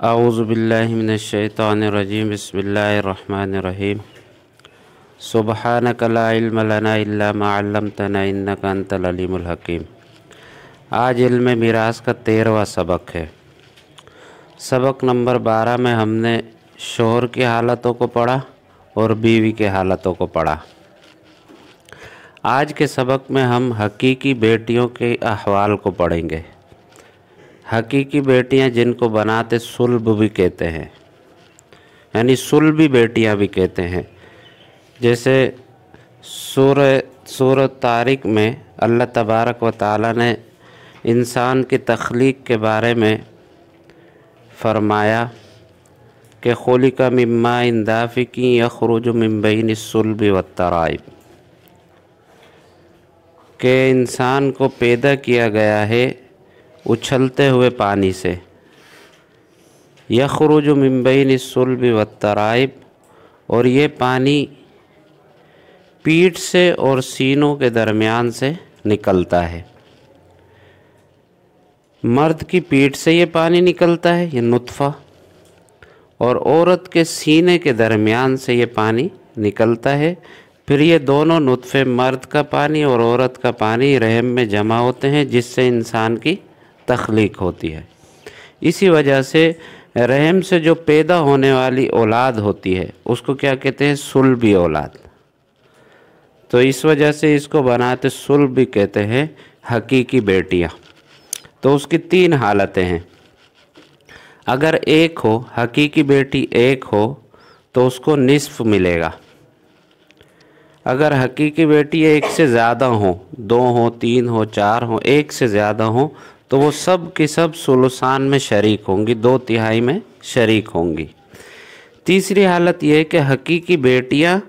औज़ुबिल्लाहिमिनश्शैतानिर्रजीम बिस्मिल्लाहिर्रहमानिर्रहीम सुब्हानका ला इल्म लना इल्ला मा अल्लमतना इन्नका अंतल अलीमुल हकीम। आज इल्म मिरास का 13वां सबक है। सबक नंबर 12 में हमने शोहर की हालतों को पढ़ा और बीवी के हालतों को पढ़ा। आज के सबक में हम हकीकी बेटियों के अहवाल को पढ़ेंगे। हकीकी बेटियां जिनको बनाते सुल्ब भी कहते हैं, यानी सुल्बी बेटियां भी कहते हैं। जैसे सूरह तारिक में अल्लाह तबारक व तआला ने इंसान की तख्लीक के बारे में फ़रमाया कि खुलिका मिम्मा दाफ़िकी यख़रुजु मिन बैनि सुल्बि वत्तराइब, के इंसान को पैदा किया गया है उछलते हुए पानी से। यख़रुजु मिन बैनि सुल्बि वत्तराइब, और ये पानी पीठ से और सीनों के दरमियान से निकलता है। मर्द की पीठ से ये पानी निकलता है, ये नुत्फ़ा, और औरत के सीने के दरमियान से ये पानी निकलता है। फिर ये दोनों नुत्फ़े, मर्द का पानी और औरत का पानी, रहम में जमा होते हैं, जिससे इंसान की तख्लीक होती है। इसी वजह से रहम से जो पैदा होने वाली औलाद होती है उसको क्या कहते हैं? सुल्बी औलाद। तो इस वजह से इसको बनाते सुल्बी कहते हैं, हकीकी बेटियां। तो उसकी 3 हालतें हैं। अगर एक हो, हकीकी बेटी एक हो, तो उसको निस्फ मिलेगा। अगर हकीकी बेटी एक से ज़्यादा हो, 2 हो, 3 हो, 4 हो, एक से ज़्यादा हो, तो वो सब की सब सुलुसान में शरीक होंगी, 2/3 में शरीक होंगी। तीसरी हालत यह है कि हकीकी बेटियां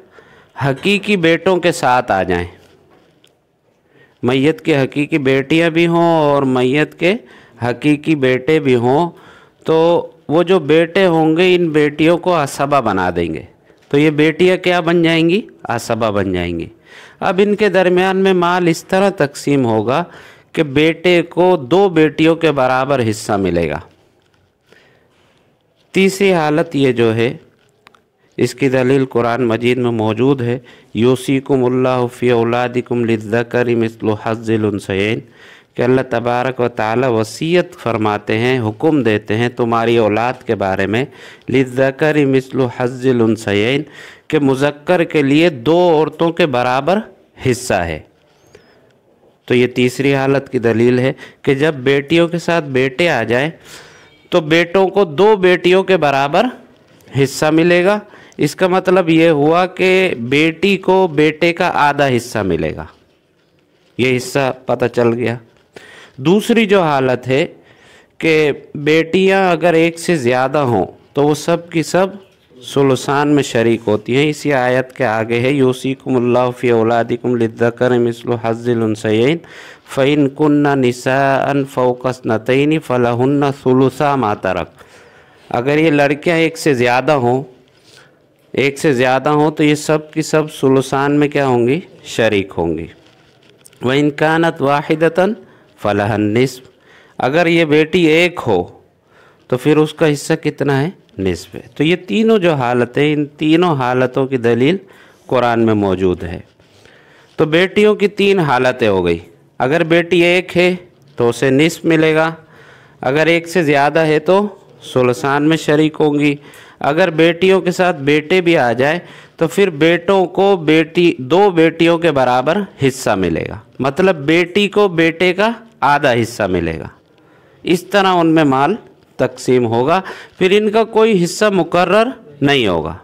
हकीकी बेटों के साथ आ जाएं। मैयत के हकीकी बेटियां भी हों और मैयत के हकीकी बेटे भी हों, तो वो जो बेटे होंगे इन बेटियों को असबा बना देंगे। तो ये बेटियां क्या बन जाएंगी? असबा बन जाएंगी। अब इनके दरमियान में माल इस तरह तकसीम होगा कि बेटे को 2 बेटियों के बराबर हिस्सा मिलेगा। तीसरी हालत ये जो है, इसकी दलील कुरान मजीद में मौजूद है। यूसीकुमुल्लाहु फ़ी औलादिकुम लिज़्ज़करि मिस्लु हज़्ज़िल उन्सयैन, कि अल्लाह तबारक व तआला वसीयत फरमाते हैं, हुक्म देते हैं तुम्हारी औलाद के बारे में, लिज़्ज़करि मिस्लु हज़्ज़िल उन्सयैन, कि मुज़क्कर के लिए 2 औरतों के बराबर हिस्सा है। तो ये तीसरी हालत की दलील है कि जब बेटियों के साथ बेटे आ जाए तो बेटों को 2 बेटियों के बराबर हिस्सा मिलेगा। इसका मतलब ये हुआ कि बेटी को बेटे का आधा हिस्सा मिलेगा। ये हिस्सा पता चल गया। दूसरी जो हालत है कि बेटियां अगर एक से ज़्यादा हों तो वो सब की सब सुलुसान में शरीक होती हैं। इसी आयत के आगे है, यूसीकुमुल्लाहु फ़ी औलादिकुम लिज़्ज़करि मिस्लु हज़्ज़िल उन्सयैन फ़इन कुन्ना निसाअन फ़ौक़ इस्नतैनि फ़लहुन्ना सुलुसा मा तरक। अगर ये लड़कियां एक से ज़्यादा हों तो ये सब की सब सुलुसान में क्या होंगी? शरीक होंगी। व इन कानत वाहिदतन फ़लहन निस्फ़, अगर ये बेटी एक हो तो फिर उसका हिस्सा कितना है? निस्फ़ है। तो ये तीनों जो हालतें, इन तीनों हालतों की दलील कुरान में मौजूद है। तो बेटियों की 3 हालतें हो गई। अगर बेटी एक है तो उसे निस्फ़ मिलेगा, अगर एक से ज़्यादा है तो सुलसान में शरीक होंगी, अगर बेटियों के साथ बेटे भी आ जाए तो फिर बेटों को 2 बेटियों के बराबर हिस्सा मिलेगा। मतलब बेटी को बेटे का आधा हिस्सा मिलेगा। इस तरह उनमें माल तकसीम होगा। फिर इनका कोई हिस्सा मुकर्रर नहीं होगा।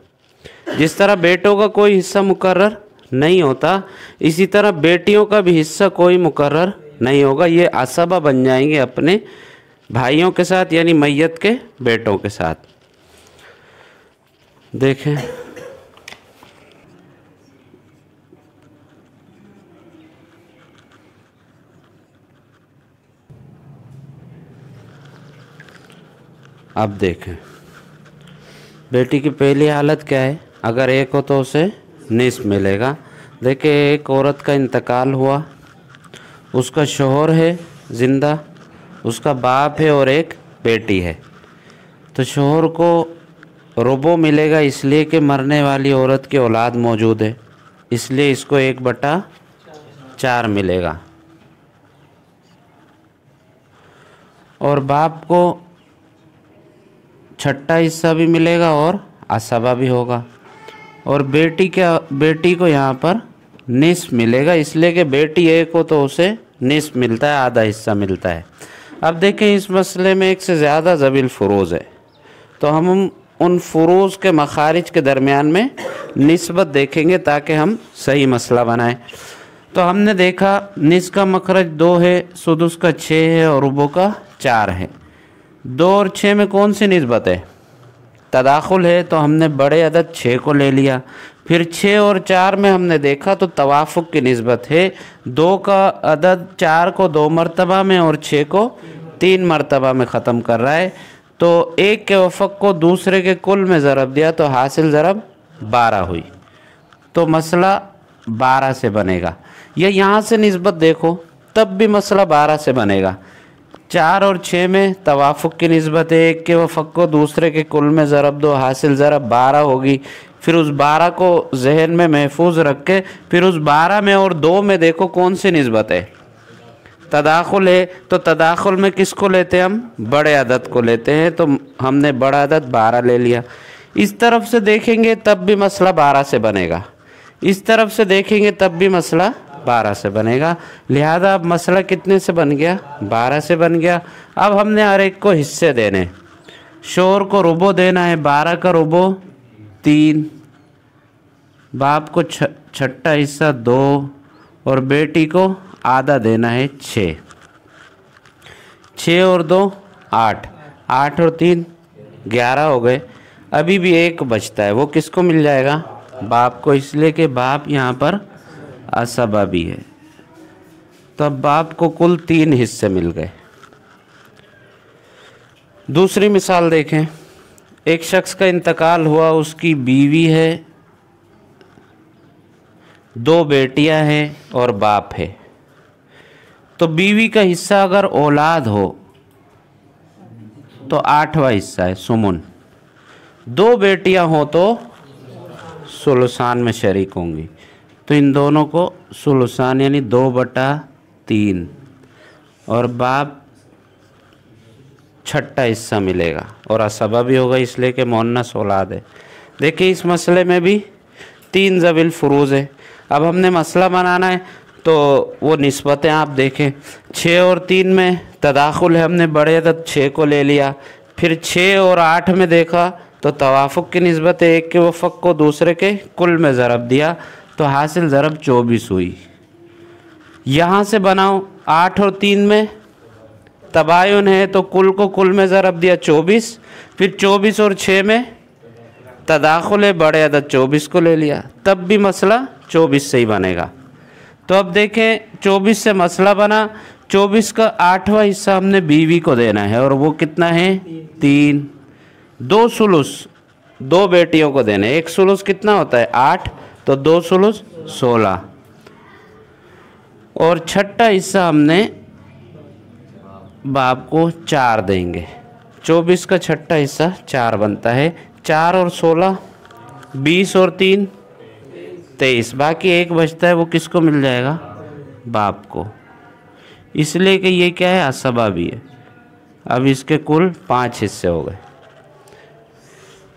जिस तरह बेटों का कोई हिस्सा मुकर्रर नहीं होता, इसी तरह बेटियों का भी हिस्सा कोई मुकर्रर नहीं होगा। ये असबा बन जाएंगे अपने भाइयों के साथ, यानी मैयत के बेटों के साथ। देखें, अब देखें बेटी की पहली हालत क्या है? अगर एक हो तो उसे निस्फ़ मिलेगा। देखिए, एक औरत का इंतकाल हुआ, उसका शौहर है ज़िंदा, उसका बाप है और एक बेटी है। तो शोहर को रुबो मिलेगा इसलिए कि मरने वाली औरत की औलाद मौजूद है, इसलिए इसको 1/4 मिलेगा। और बाप को छठा हिस्सा भी मिलेगा और असबा भी होगा। और बेटी को यहाँ पर निस्फ मिलेगा, इसलिए कि बेटी एक हो तो उसे निस्फ मिलता है, आधा हिस्सा मिलता है। अब देखें इस मसले में एक से ज़्यादा ज़वील फ़ुरूज़ है, तो हम उन फ़ुरूज़ के मखारिज के दरमियान में निस्बत देखेंगे ताकि हम सही मसला बनाएं। तो हमने देखा निस्फ का मखरज 2 है, सुदुस का 6 है और रुबो का 4 है। 2 और 6 में कौन सी निस्बत है? तदाखुल है, तो हमने बड़े अदद 6 को ले लिया। फिर 6 और 4 में हमने देखा तो तवाफ़ुक की निस्बत है, 2 का अदद 4 को 2 मरतबा में और 6 को 3 मरतबा में ख़त्म कर रहा है। तो एक के वफ़क़ को दूसरे के कुल में ज़रब दिया तो हासिल ज़रब 12 हुई, तो मसला 12 से बनेगा। या यहाँ से निस्बत देखो तब भी मसला 12 से बनेगा। 4 और 6 में तवाफ़ुक की निस्बत है, एक के वफ़क़ को दूसरे के कुल में ज़रब दो, हासिल ज़रब 12 होगी। फिर उस 12 को जहन में महफूज रख के फिर उस 12 में और 2 में देखो कौन सी निस्बत है? तदाखुल है, तो तदाखुल में किसको लेते हैं हम? बड़े अदद को लेते हैं, तो हमने बड़ा अदद 12 ले लिया। इस तरफ से देखेंगे तब भी मसला 12 से बनेगा, इस तरफ से देखेंगे तब भी मसला 12 से बनेगा। लिहाजा अब मसला कितने से बन गया? 12 से बन गया। अब हमने हर एक को हिस्से देने, शोहर को रुबो देना है, 12 का रुबो 3, बाप को छठा हिस्सा 2 और बेटी को आधा देना है 6। 6 और 2 8, 8 और 3 11 हो गए। अभी भी एक बचता है, वो किसको मिल जाएगा? बाप को, इसलिए कि बाप यहाँ पर असबा भी है। तो अब बाप को कुल 3 हिस्से मिल गए। दूसरी मिसाल देखें, एक शख्स का इंतकाल हुआ, उसकी बीवी है, 2 बेटियां हैं और बाप है। तो बीवी का हिस्सा अगर औलाद हो तो 8वां हिस्सा है सुमुन, 2 बेटियां हो तो सुलुसान में शरीक होंगी, तो इन दोनों को सुलुसान यानी 2/3 और बाप छठा हिस्सा मिलेगा और असबा भी होगा इसलिए कि मुअन्नस औलाद है। देखिए इस मसले में भी 3 ज़वील फ़ुरूज़ है। अब हमने मसला बनाना है तो वो निस्बतें आप देखें, 6 और 3 में तदाखुल है, हमने बड़े अदद 6 को ले लिया। फिर 6 और 8 में देखा तो तवाफ़ुक की निस्बत है, एक के वफ़क़ को दूसरे के कुल में ज़रब दिया तो हासिल ज़रब 24 हुई। यहाँ से बनाओ 8 और 3 में तबायुन है, तो कुल को कुल में ज़रब दिया 24, फिर 24 और 6 में तदाखुल है, बड़े अदद 24 को ले लिया, तब भी मसला 24 से ही बनेगा। तो अब देखें 24 से मसला बना, 24 का 8वां हिस्सा हमने बीवी को देना है और वो कितना है? 3। 2 सुलुस 2 बेटियों को देने, 1 सुलुस कितना होता है? 8, तो 2 सुलुस 16 और छठा हिस्सा हमने बाप को 4 देंगे। 24 का छठा हिस्सा 4 बनता है, 4 और 16 20 और 3 23, बाकी 1 बचता है, वो किसको मिल जाएगा? बाप को, इसलिए कि ये क्या है? असबा भी है। अब इसके कुल 5 हिस्से हो गए।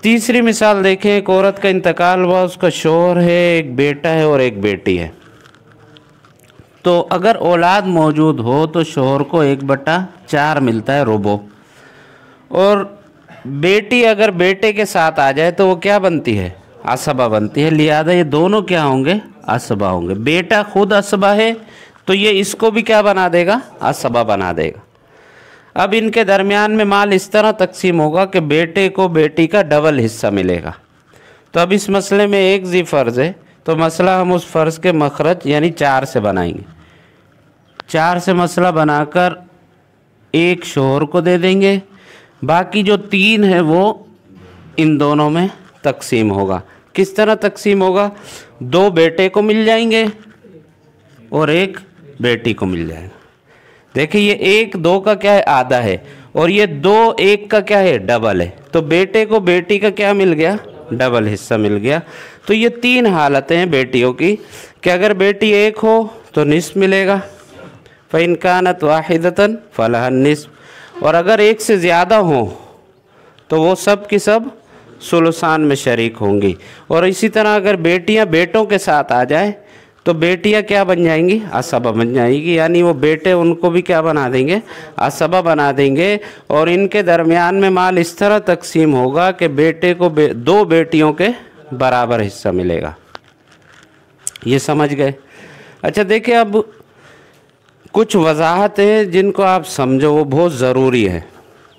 तीसरी मिसाल देखें, एक औरत का इंतकाल हुआ, उसका शौहर है, एक बेटा है और एक बेटी है। तो अगर औलाद मौजूद हो तो शौहर को 1/4 मिलता है रुबो, और बेटी अगर बेटे के साथ आ जाए तो वो क्या बनती है? असबा बनती है। लिहाजा ये दोनों क्या होंगे? असबा होंगे। बेटा खुद असबा है तो ये इसको भी क्या बना देगा? असबा बना देगा। अब इनके दरमियान में माल इस तरह तकसीम होगा कि बेटे को बेटी का डबल हिस्सा मिलेगा। तो अब इस मसले में एक ज़ी फ़र्ज़ है, तो मसला हम उस फ़र्ज़ के मखरज यानी 4 से बनाएंगे। 4 से मसला बनाकर 1 शौहर को दे देंगे, बाकी जो 3 है वो इन दोनों में तकसीम होगा। किस तरह तकसीम होगा? 2 बेटे को मिल जाएंगे और 1 बेटी को मिल जाएगा। देखिए ये 1 2 का क्या है? आधा है, और ये 2 1 का क्या है, डबल है। तो बेटे को बेटी का क्या मिल गया, डबल हिस्सा मिल गया। तो ये 3 हालतें हैं बेटियों की कि अगर बेटी 1 हो तो निस्फ मिलेगा, फ़इन कानत वाहिदतन फलहा निस्फ, और अगर 1 से ज़्यादा हो तो वो सब की सब सुलुसान में शरीक होंगी। और इसी तरह अगर बेटियां बेटों के साथ आ जाए तो बेटियां क्या बन जाएंगी, असबा बन जाएंगी, यानी वो बेटे उनको भी क्या बना देंगे, असबा बना देंगे। और इनके दरमियान में माल इस तरह तकसीम होगा कि बेटे को 2 बेटियों के बराबर हिस्सा मिलेगा। ये समझ गए। अच्छा देखिए, अब कुछ वजाहतें जिनको आप समझो वो बहुत ज़रूरी है।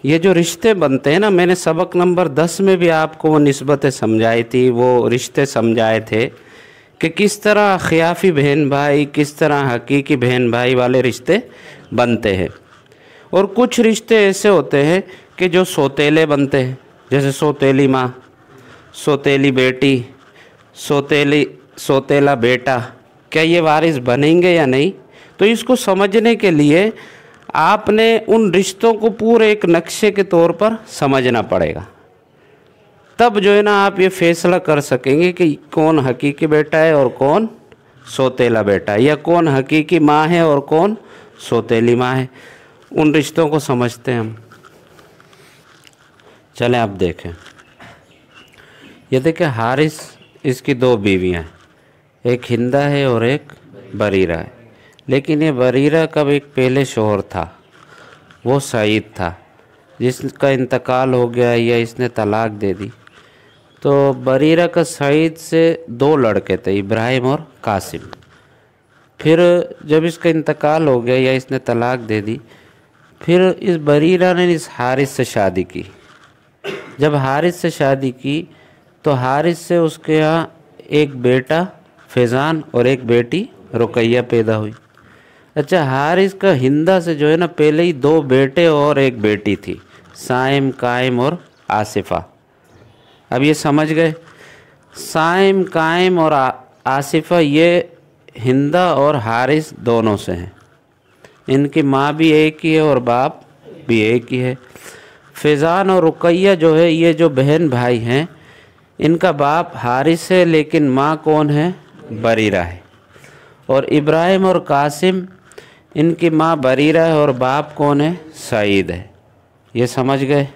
ये जो रिश्ते बनते हैं ना, मैंने सबक नंबर 10 में भी आपको वो निस्बतें समझाई थी, वो रिश्ते समझाए थे कि किस तरह ख़ियाफ़ी बहन भाई, किस तरह हकीकी बहन भाई वाले रिश्ते बनते हैं। और कुछ रिश्ते ऐसे होते हैं कि जो सौतेले बनते हैं, जैसे सौतेली माँ, सौतेली बेटी, सौतेला बेटा, क्या ये वारिस बनेंगे या नहीं। तो इसको समझने के लिए आपने उन रिश्तों को पूरे एक नक्शे के तौर पर समझना पड़ेगा, तब जो है ना आप ये फैसला कर सकेंगे कि कौन हकीकी बेटा है और कौन सौतेला बेटा है, या कौन हकीकी माँ है और कौन सौतेली माँ है। उन रिश्तों को समझते हैं हम। चलें आप देखें, ये देखें हारिस, इसकी 2 बीवियाँ हैं, एक हिंदा है और एक बरीरा है। लेकिन ये बरीरा का भी एक पहले शोहर था, वो सईद था, जिसका इंतकाल हो गया या इसने तलाक दे दी। तो बरीरा का सईद से 2 लड़के थे, इब्राहिम और कासिम। फिर जब इसका इंतकाल हो गया या इसने तलाक दे दी, फिर इस बरीरा ने इस हारिस से शादी की। जब हारिस से शादी की तो हारिस से उसके यहाँ एक बेटा फैज़ान और एक बेटी रुकैया पैदा हुई। अच्छा, हारिस का हिंदा से जो है ना पहले ही 2 बेटे और एक बेटी थी, साइम, कायम और आसिफ़ा। अब ये समझ गए, साइम, कायम और आसिफ़ा ये हिंदा और हारिस दोनों से हैं। इनकी माँ भी एक ही है और बाप भी एक ही है। फैज़ान और रुकैया जो है, ये जो बहन भाई हैं, इनका बाप हारिस है लेकिन माँ कौन है, बरीरा है। और इब्राहिम और कासिम, इनकी माँ बरीरा है और बाप कौन है, सईद है। ये समझ गए।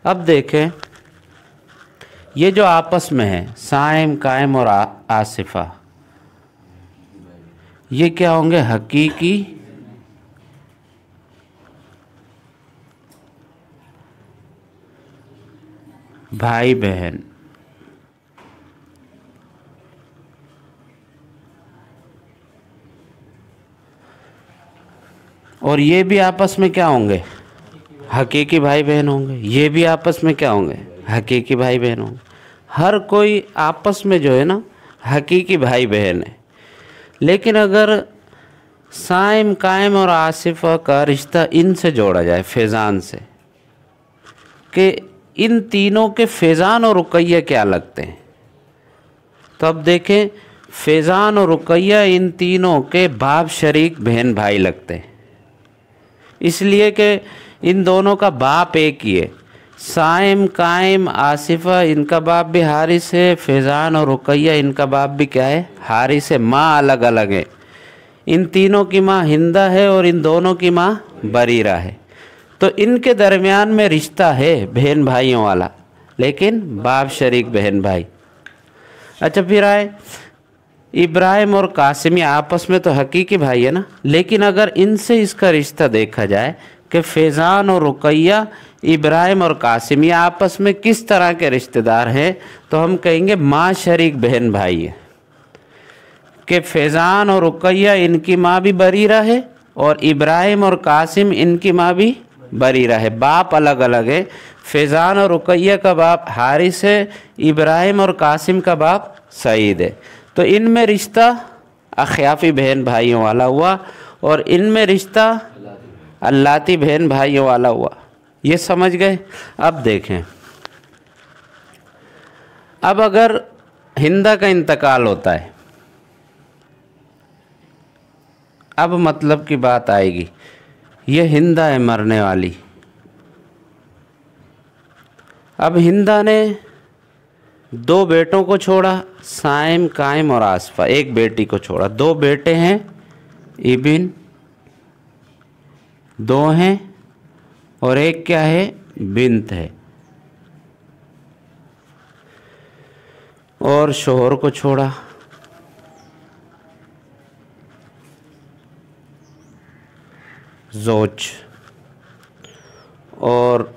अब देखें, ये जो आपस में है साइम, कायम और आसिफ़ा, ये क्या होंगे, हकीकी भाई बहन। और ये भी आपस में क्या होंगे, हकीकी भाई बहन होंगे। ये भी आपस में क्या होंगे, हकीकी भाई बहन होंगे। हर कोई आपस में जो है ना हकीकी भाई बहन है। लेकिन अगर साइम, कायम और आसिफ़ा का रिश्ता इनसे जोड़ा जाए, फैज़ान से, कि इन तीनों के फैज़ान और रुकैया क्या लगते हैं, तो अब देखें, फैज़ान और रुकैया इन तीनों के बाप शरीक बहन भाई लगते हैं, इसलिए कि इन दोनों का बाप एक ही है। साइम, कायम, आसिफ़ा, इनका बाप भी हारिस है, फैज़ान और रुकैया इनका बाप भी क्या है, हारिस है। माँ अलग अलग है, इन तीनों की माँ हिंदा है और इन दोनों की माँ बरीरा है। तो इनके दरमियान में रिश्ता है बहन भाइयों वाला, लेकिन बाप शरीक बहन भाई। अच्छा, फिर आए इब्राहिम और कासिम, आपस में तो हकीकी भाई है ना, लेकिन अगर इनसे इसका रिश्ता देखा जाए कि फैज़ान और रुकैया, इब्राहिम और कासिम ये आपस में किस तरह के रिश्तेदार हैं, तो हम कहेंगे माँ शरीक बहन भाई है। कि फैज़ान और रुकैया इनकी माँ भी बरीरा है और इब्राहिम और कासिम इनकी माँ भी बरीरा है, बाप अलग अलग है। फैज़ान और रुकैया का बाप हारिस है, इब्राहिम और कासिम का बाप सईद है। तो इनमें रिश्ता अख़ियाफ़ी बहन भाइयों वाला हुआ और इनमें रिश्ता अल्लाती बहन भाइयों वाला हुआ। ये समझ गए। अब देखें, अब अगर हिंदा का इंतकाल होता है, अब मतलब की बात आएगी, ये हिंदा है मरने वाली, अब हिंदा ने 2 बेटों को छोड़ा, साइम, कायम और आसफा। एक बेटी को छोड़ा। 2 बेटे हैं, इबिन 2 हैं, और एक क्या है, बिन्त है। और शोहर को छोड़ा। जोज। और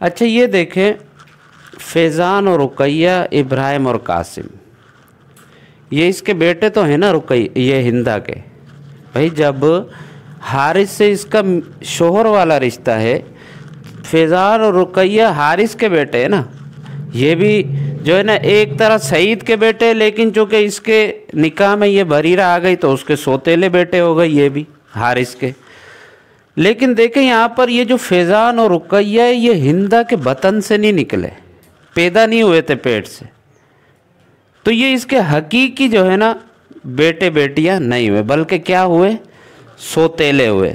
अच्छा ये देखें, फैज़ान और रुकैया, इब्राहिम और कासिम, ये इसके बेटे तो हैं ना, रुकैया ये हिंदा के। भाई जब हारिस से इसका शोहर वाला रिश्ता है, फैज़ान और रुकैया हारिस के बेटे हैं ना। ये भी जो है ना एक तरह सईद के बेटे, लेकिन चूँकि इसके निकाह में ये बरीरा आ गई तो उसके सौतेले बेटे हो गए ये भी हारिस के। लेकिन देखें यहाँ पर ये जो फैज़ान और रुकैया है, ये हिंदा के बतन से नहीं निकले, पैदा नहीं हुए थे पेट से, तो ये इसके हकीकी जो है ना बेटे बेटियाँ नहीं हुए, बल्कि क्या हुए, सौतेले हुए।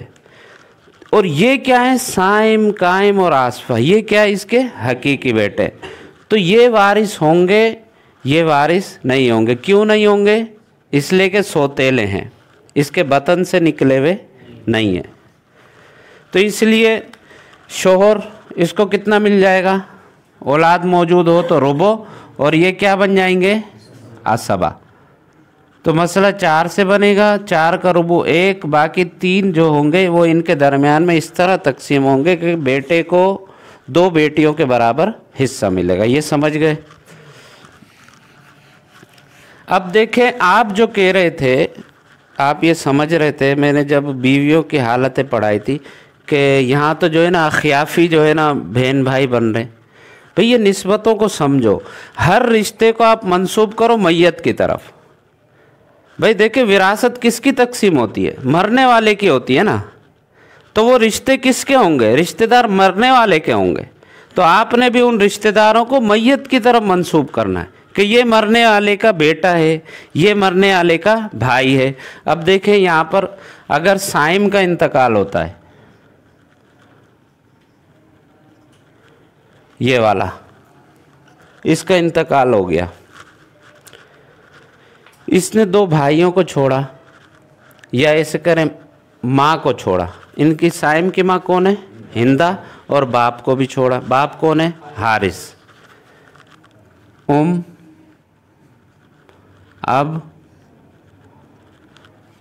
और ये क्या है, साइम, कायम और आसफा, ये क्या है, इसके हकीकी बेटे। तो ये वारिस होंगे, ये वारिस नहीं होंगे। क्यों नहीं होंगे? इसलिए कि सौतेले हैं, इसके बतन से निकले हुए नहीं है। तो इसलिए शोहर इसको कितना मिल जाएगा, औलाद मौजूद हो तो रुबो, और ये क्या बन जाएंगे, असबा। तो मसला 4 से बनेगा, 4 का रुबो 1, बाकी 3 जो होंगे वो इनके दरमियान में इस तरह तकसीम होंगे कि बेटे को 2 बेटियों के बराबर हिस्सा मिलेगा। ये समझ गए? अब देखें, आप जो कह रहे थे, आप ये समझ रहे थे, मैंने जब बीवियों की हालतें पढ़ाई थी कि यहाँ तो जो है ना अखियाफ़ी जो है ना बहन भाई बन रहे। भाई ये निस्बतों को समझो, हर रिश्ते को आप मंसूब करो मैयत की तरफ। भाई देखिए, विरासत किसकी तकसीम होती है, मरने वाले की होती है ना। तो वो रिश्ते किसके होंगे, रिश्तेदार मरने वाले के होंगे। तो आपने भी उन रिश्तेदारों को मैयत की तरफ मंसूब करना है कि ये मरने वाले का बेटा है, ये मरने वाले का भाई है। अब देखें यहाँ पर अगर साइम का इंतकाल होता है, ये वाला, इसका इंतकाल हो गया, इसने 2 भाइयों को छोड़ा, या ऐसे करें माँ को छोड़ा। इनकी साइम की माँ कौन है, हिंदा, और बाप को भी छोड़ा। बाप कौन है, हारिस। अब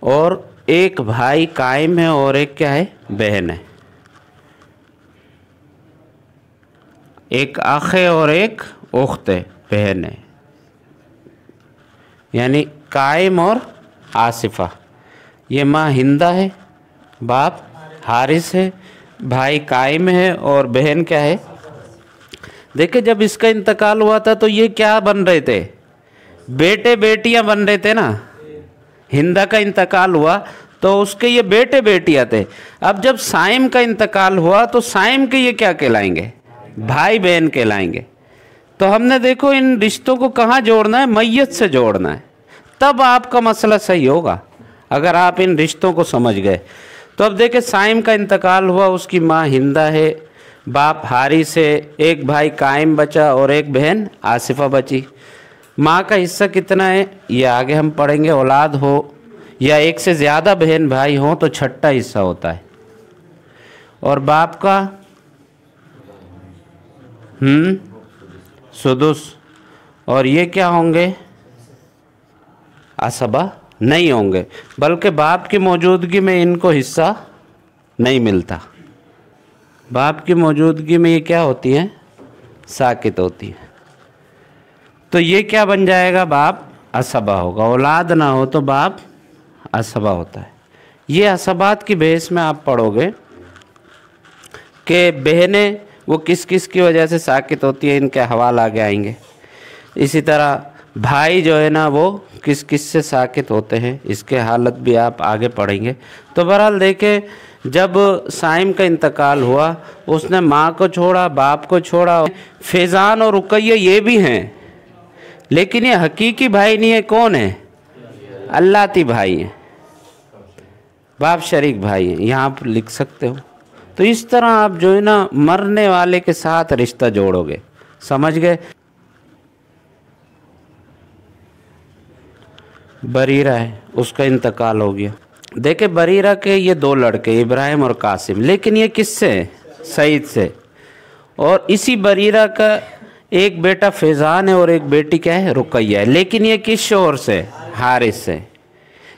और एक भाई कायम है और एक क्या है, बहन है। एक आख है और एक उख्त है, बहन है, यानी कायम और आसिफा। ये माँ हिंदा है, बाप हारिस है, भाई कायम है और बहन क्या है। देखिए जब इसका इंतकाल हुआ था तो ये क्या बन रहे थे, बेटे बेटियां बन रहे थे ना। हिंदा का इंतकाल हुआ तो उसके ये बेटे बेटियां थे। अब जब साइम का इंतकाल हुआ तो साइम के ये क्या कहलाएंगे, भाई बहन कहलाएंगे। तो हमने देखो इन रिश्तों को कहाँ जोड़ना है, मैयत से जोड़ना है, तब आपका मसला सही होगा अगर आप इन रिश्तों को समझ गए। तो अब देखें साइम का इंतकाल हुआ, उसकी माँ हिंदा है, बाप हारिस है, एक भाई कायम बचा और एक बहन आसिफा बची। माँ का हिस्सा कितना है ये आगे हम पढ़ेंगे। औलाद हो या एक से ज़्यादा बहन भाई हो तो छठा हिस्सा होता है। और बाप का सुदुस। और ये क्या होंगे, असबा नहीं होंगे, बल्कि बाप की मौजूदगी में इनको हिस्सा नहीं मिलता। बाप की मौजूदगी में ये क्या होती है, साकित होती है। तो ये क्या बन जाएगा, बाप असबा होगा। औलाद ना हो तो बाप असबा होता है। ये असबात की बहस में आप पढ़ोगे कि बहनें वो किस किस की वजह से साकित होती है, इनके हवाले आगे आएंगे। इसी तरह भाई जो है ना वो किस किस से साकित होते हैं, इसके हालत भी आप आगे पढ़ेंगे। तो बहरहाल देखें जब साइम का इंतकाल हुआ उसने माँ को छोड़ा, बाप को छोड़ा। फैज़ान और रुकैया ये भी हैं, लेकिन ये हकीकी भाई नहीं है। कौन है, अल्लाती भाई हैं, बाप शरीक भाई हैं। यहाँ आप लिख सकते हो तो इस तरह आप जो है ना मरने वाले के साथ रिश्ता जोड़ोगे, समझ गए। बरीरा है, उसका इंतकाल हो गया। देखे बरीरा के ये 2 लड़के इब्राहिम और कासिम, लेकिन ये किससे है? सईद से। और इसी बरीरा का एक बेटा फैज़ान है और एक बेटी क्या है? रुकैया है। लेकिन ये किस शोहर से? हारिस से।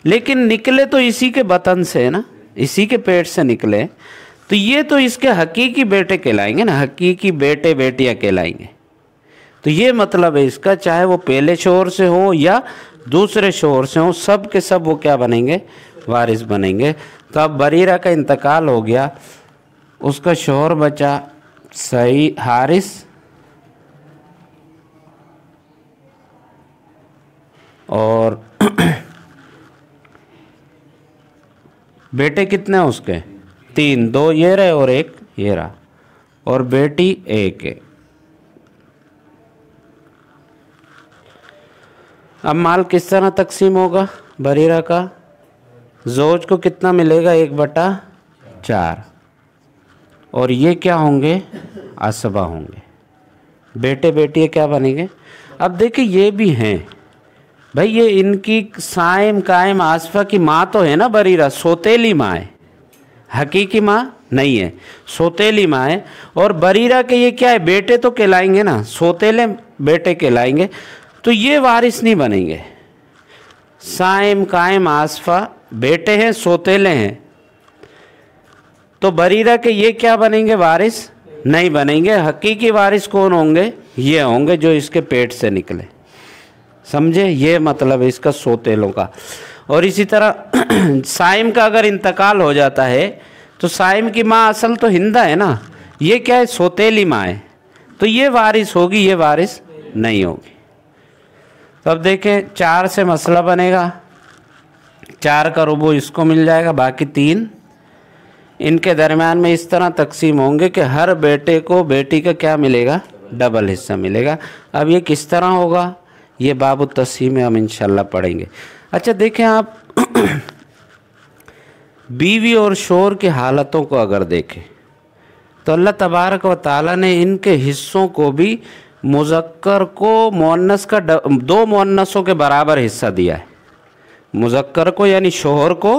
लेकिन निकले तो इसी के बतन से है ना, इसी के पेट से निकले, तो ये तो इसके हकीकी बेटे कहलाएंगे ना, हकीकी बेटे बेटियां कहलाएंगे। तो ये मतलब है इसका, चाहे वो पहले शोहर से हो या दूसरे शोहर से हो, सब के सब वो क्या बनेंगे? वारिस बनेंगे। तो अब बरीरा का इंतकाल हो गया, उसका शोहर बचा सही हारिस और बेटे कितने हैं उसके? 3, 2 ये रहे और 1 ये रहा, और बेटी 1 है। अब माल किस तरह तकसीम होगा बरीरा का? जोज को कितना मिलेगा? 1/4। और ये क्या होंगे? असबा होंगे। बेटे बेटी क्या बनेंगे? अब देखिए ये भी हैं भाई, ये इनकी साइम कायम आसफा की माँ तो है ना बरीरा, सोतेली माँ है, हकीकी माँ नहीं है, सोतेली माँ है। और बरीरा के ये क्या है? बेटे तो कहलाएंगे ना, सोतेले बेटे कहलाएंगे। तो ये वारिस नहीं बनेंगे। साइम कायम आसफा बेटे हैं, सोतेले हैं, तो बरीरा के ये क्या बनेंगे? वारिस नहीं बनेंगे। हकीकी वारिस कौन होंगे? ये होंगे जो इसके पेट से निकले, समझे? ये मतलब है इसका सोतेलों का। और इसी तरह साइम का अगर इंतकाल हो जाता है तो साइम की माँ असल तो हिंदा है ना, ये क्या है? सोतेली माँ है, तो ये वारिस होगी, ये वारिस नहीं होगी। तो अब देखें 4 से मसला बनेगा, 4 का रुबू इसको मिल जाएगा, बाकी 3 इनके दरमियान में इस तरह तकसीम होंगे कि हर बेटे को बेटी का क्या मिलेगा? डबल हिस्सा मिलेगा। अब ये किस तरह होगा? ये बाबु तस्सीम में हम इंशाल्लाह पढ़ेंगे। अच्छा देखें आप बीवी और शोहर की हालतों को अगर देखें तो अल्लाह तबारक व ताला ने इनके हिस्सों को भी मुज़क्कर को मुअन्नस का 2 मुअन्नसों के बराबर हिस्सा दिया है। मुज़क्कर को यानी शोहर को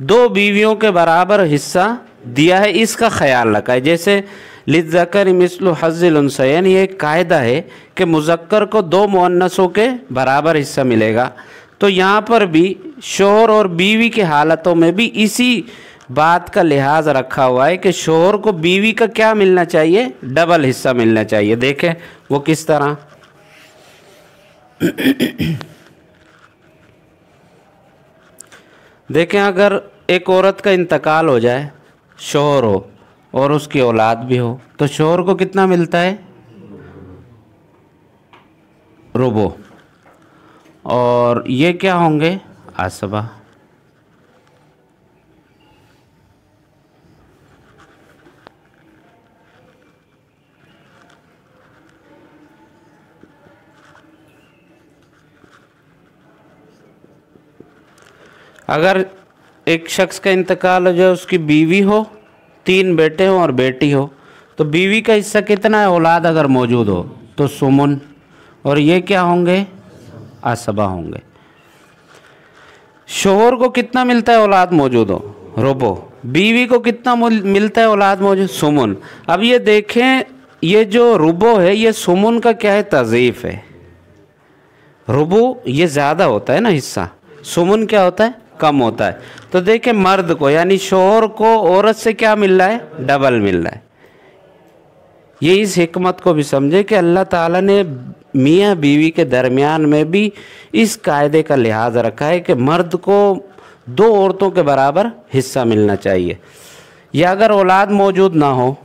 2 बीवियों के बराबर हिस्सा दिया है, इसका ख्याल रखा है। जैसे लिज़्ज़कर मिस्लु हज़्ज़िल उन्सयैन, ये एक कायदा है कि मुज़क्कर को 2 मुअन्नसों के बराबर हिस्सा मिलेगा। तो यहाँ पर भी शोहर और बीवी की हालतों में भी इसी बात का लिहाज रखा हुआ है कि शोहर को बीवी का क्या मिलना चाहिए? डबल हिस्सा मिलना चाहिए। देखें वो किस तरह। देखें अगर एक औरत का इंतकाल हो जाए, शोहर हो और उसकी औलाद भी हो, तो शोहर को कितना मिलता है? रुबो। और ये क्या होंगे? आसबा। अगर एक शख्स का इंतकाल हो जाए, उसकी बीवी हो, 3 बेटे हो और बेटी हो, तो बीवी का हिस्सा कितना है? औलाद अगर मौजूद हो तो सुमुन, और ये क्या होंगे? आसबा होंगे। शोहर को कितना मिलता है? औलाद मौजूद हो, रुबो। बीवी को कितना मिलता है? औलाद मौजूद, सुमुन। अब ये देखें, ये जो रुबो है ये सुमुन का क्या है? तज़ीफ़ है। रुबो ये ज़्यादा होता है ना हिस्सा, सुमुन क्या होता है? कम होता है। तो देखें मर्द को यानी शोहर को औरत से क्या मिल रहा है? डबल मिल रहा है। ये इस हिकमत को भी समझे कि अल्लाह ताला ने मियाँ बीवी के दरमियान में भी इस कायदे का लिहाज रखा है कि मर्द को 2 औरतों के बराबर हिस्सा मिलना चाहिए। या अगर औलाद मौजूद ना हो,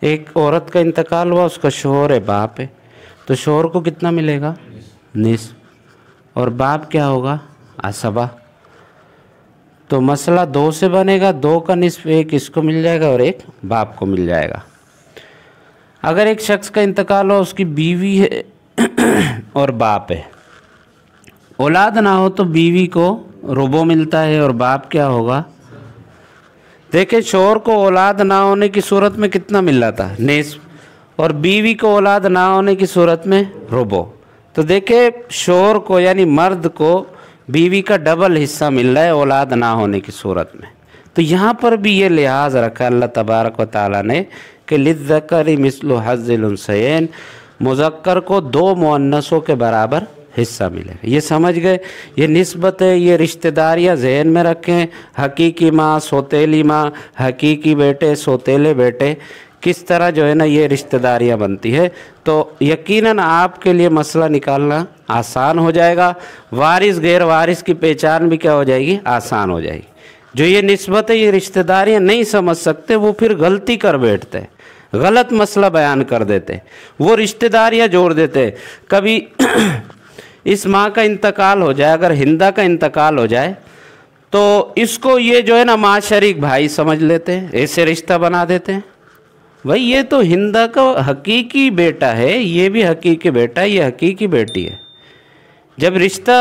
एक औरत का इंतकाल हुआ, उसका शोहर है, बाप है, तो शोहर को कितना मिलेगा? निस्फ। और बाप क्या होगा? आसबा। तो मसला 2 से बनेगा, 2 का निस्फ 1 इसको मिल जाएगा और 1 बाप को मिल जाएगा। अगर एक शख्स का इंतकाल हो, उसकी बीवी है और बाप है, औलाद ना हो तो बीवी को रुबो मिलता है और बाप क्या होगा। देखिए शोहर को औलाद ना होने की सूरत में कितना मिल रहा था, निस्फ, और बीवी को औलाद ना होने की सूरत में रुबो। तो देखिए शोहर को यानी मर्द को बीवी का डबल हिस्सा मिल रहा है औलाद ना होने की सूरत में। तो यहाँ पर भी ये लिहाज रखा अल्लाह तबारक व तआला ने कि लिज़्ज़करि मिस्लु हज़्ज़िल उन्सयैन, मुज़क्कर को 2 मुअन्नसों के बराबर हिस्सा मिलेगा। ये समझ गए, ये निस्बत है, ये रिश्तेदारियाँ ज़हन में रखें। हकीकी माँ, सौतेली माँ, हकीकी बेटे, सौतेले बेटे, किस तरह जो है ना ये रिश्तेदारियाँ बनती है। तो यकीनन आपके लिए मसला निकालना आसान हो जाएगा। वारिस गैर वारिस की पहचान भी क्या हो जाएगी, आसान हो जाएगी। जो ये निस्बत है, ये रिश्तेदारियाँ नहीं समझ सकते, वो फिर गलती कर बैठते हैं, गलत मसला बयान कर देते, वो रिश्तेदारियाँ जोड़ देते। कभी इस माँ का इंतकाल हो जाए, अगर हिंदा का इंतकाल हो जाए तो इसको ये जो है ना माँ शरीक भाई समझ लेते हैं, ऐसे रिश्ता बना देते हैं। भाई ये तो हिंदा का हकीकी बेटा है, ये भी हकीकी बेटा है, ये हकीकी बेटी है। जब रिश्ता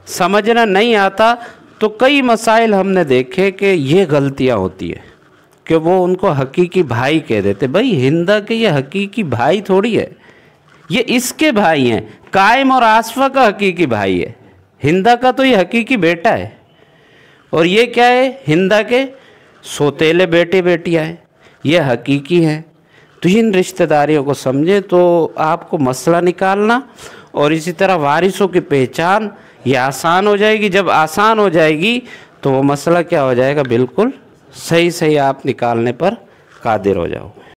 समझना नहीं आता तो कई मसाइल हमने देखे कि ये गलतियाँ होती है कि वो उनको हकीकी भाई कह देते। भाई हिंदा के ये हकीकी भाई थोड़ी है, ये इसके भाई हैं। कायम और आसफा का हकीकी भाई है, हिंदा का तो ये हकीकी बेटा है। और ये क्या है, हिंदा के सौतेले बेटे बेटियाँ हैं, ये हकीकी हैं। तो इन रिश्तेदारियों को समझे तो आपको मसला निकालना और इसी तरह वारिसों की पहचान ये आसान हो जाएगी। जब आसान हो जाएगी तो वो मसला क्या हो जाएगा, बिल्कुल सही सही आप निकालने पर कादिर हो जाओगे।